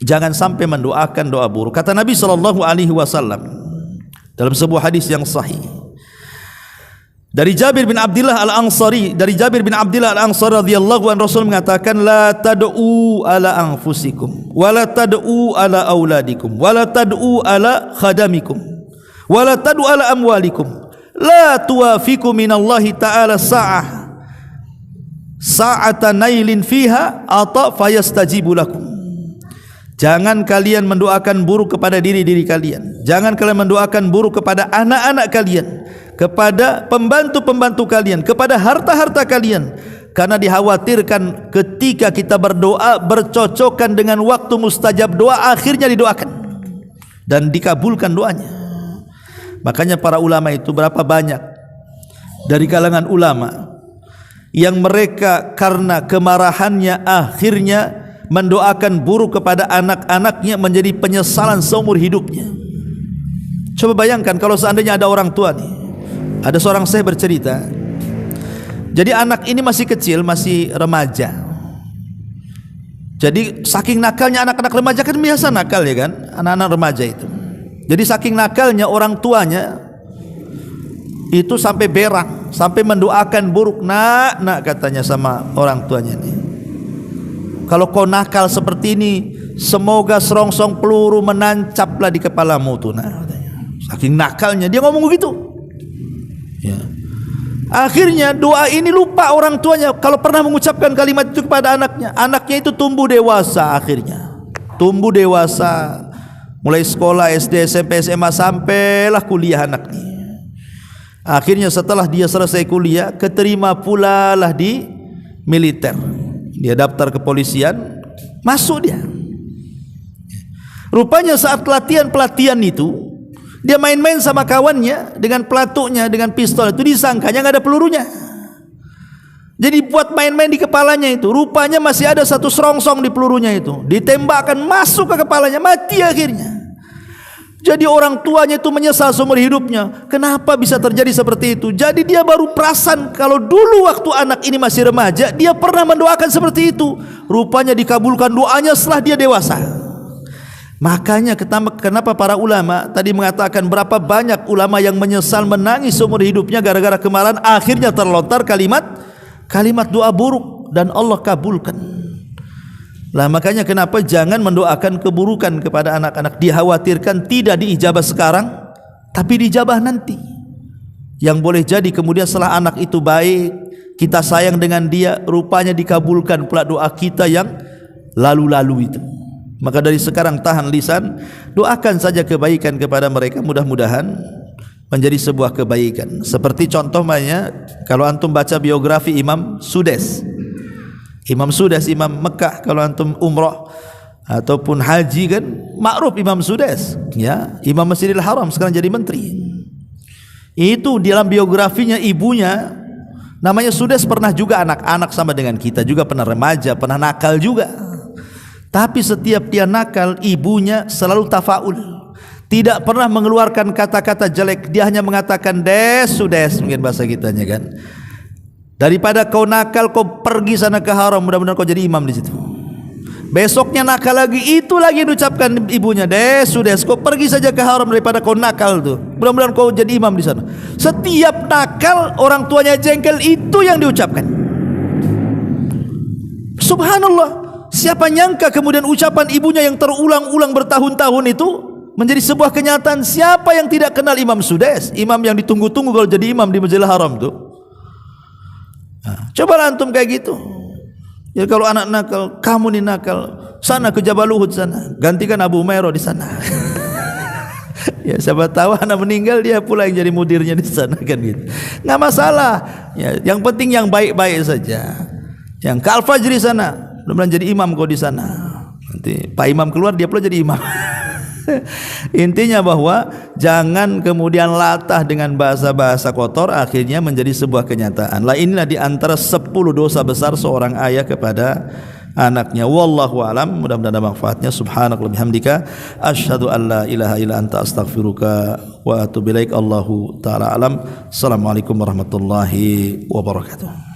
Jangan sampai mendoakan doa buruk. Kata Nabi SAW dalam sebuah hadis yang sahih dari Jabir bin Abdullah Al-Ansari, radhiyallahu anhu, Rasul mengatakan, la tad'u ala anfusikum wa la tad'u ala auladikum wa la tad'u ala khadamikum wa la tad'u ala amwalikum la tuwafiku minallahi ta'ala sa'ata nailin fiha ata fayastajibu lakum. Jangan kalian mendoakan buruk kepada diri-diri kalian. Jangan kalian mendoakan buruk kepada anak-anak kalian, kepada pembantu-pembantu kalian, kepada harta-harta kalian, karena dikhawatirkan ketika kita berdoa bercocokan dengan waktu mustajab doa, akhirnya didoakan dan dikabulkan doanya. Makanya para ulama itu, berapa banyak dari kalangan ulama yang mereka karena kemarahannya akhirnya mendoakan buruk kepada anak-anaknya menjadi penyesalan seumur hidupnya. Coba bayangkan kalau seandainya ada orang tua nih. Ada seorang saya bercerita, jadi anak ini masih kecil, masih remaja. Jadi saking nakalnya anak-anak remaja, kan biasa nakal ya kan, anak-anak remaja itu. Jadi saking nakalnya orang tuanya itu sampai berak, sampai mendoakan buruk. Nak katanya sama orang tuanya nih, kalau kau nakal seperti ini, semoga serongsong peluru menancaplah di kepalamu tuh. Nah, saking nakalnya dia ngomong begitu. Ya. Akhirnya doa ini lupa orang tuanya kalau pernah mengucapkan kalimat itu kepada anaknya. Anaknya itu tumbuh dewasa akhirnya. Tumbuh dewasa, mulai sekolah SD, SMP, SMA, sampailah kuliah anak ini. Akhirnya setelah dia selesai kuliah, keterima pula lah di militer. Dia daftar kepolisian, masuk dia. Rupanya saat pelatihan itu, dia main-main sama kawannya dengan pelatuknya, dengan pistol itu, disangkanya nggak ada pelurunya. Jadi buat main-main di kepalanya itu, rupanya masih ada satu serongsong di pelurunya itu. Ditembakkan masuk ke kepalanya, mati akhirnya. Jadi orang tuanya itu menyesal seumur hidupnya. Kenapa bisa terjadi seperti itu? Jadi dia baru perasan kalau dulu waktu anak ini masih remaja, dia pernah mendoakan seperti itu. Rupanya dikabulkan doanya setelah dia dewasa. Makanya kenapa para ulama tadi mengatakan berapa banyak ulama yang menyesal, menangis seumur hidupnya gara-gara kemarahan, akhirnya terlontar kalimat doa buruk dan Allah kabulkan. Lah makanya kenapa jangan mendoakan keburukan kepada anak-anak. Dikhawatirkan tidak diijabah sekarang, tapi diijabah nanti. Yang boleh jadi kemudian setelah anak itu baik, kita sayang dengan dia, rupanya dikabulkan pula doa kita yang lalu-lalu itu. Maka dari sekarang tahan lisan, doakan saja kebaikan kepada mereka, mudah-mudahan menjadi sebuah kebaikan. Seperti contohnya kalau antum baca biografi Imam Sudes, Imam Mekah, kalau antum umrah ataupun haji kan makruf Imam Sudes, ya, Imam Masjidil Haram, sekarang jadi menteri. Itu dalam biografinya ibunya namanya Sudes, pernah juga anak-anak sama dengan kita, juga pernah remaja, pernah nakal juga. Tapi setiap dia nakal, ibunya selalu tafaul, tidak pernah mengeluarkan kata-kata jelek. Dia hanya mengatakan Sudes, mungkin bahasa kitanya kan, daripada kau nakal, kau pergi sana ke haram, mudah-mudahan kau jadi imam di situ. Besoknya nakal lagi, itu lagi diucapkan ibunya, Sudes, kau pergi saja ke haram daripada kau nakal tuh, mudah-mudahan kau jadi imam di sana. Setiap nakal orang tuanya jengkel, itu yang diucapkan. Subhanallah, siapa nyangka kemudian ucapan ibunya yang terulang-ulang bertahun-tahun itu menjadi sebuah kenyataan. Siapa yang tidak kenal Imam Sudes, imam yang ditunggu-tunggu kalau jadi imam di Masjidil Haram tuh. Nah, coba antum kayak gitu. Ya kalau anak nakal, kamu nih nakal, sana ke Jabal Uhud sana, gantikan Abu Umairah di sana. Ya siapa tahu anak meninggal, dia pula yang jadi mudirnya di sana kan gitu. Nggak masalah. Ya, yang penting yang baik-baik saja. Yang ke Al-Fajri sana, mudah-mudahan jadi imam kau di sana. Nanti Pak Imam keluar, dia pula jadi imam. Intinya bahwa jangan kemudian latah dengan bahasa-bahasa kotor, akhirnya menjadi sebuah kenyataan. Lah inilah di antara 10 dosa besar seorang ayah kepada anaknya. Wallahu alam, mudah-mudahan ada manfaatnya. Subhanakallahumma bihamdika asyhadu an la ilaha illa anta astaghfiruka wa atubu ilaik. Allahu taala alam. Assalamualaikum warahmatullahi wabarakatuh.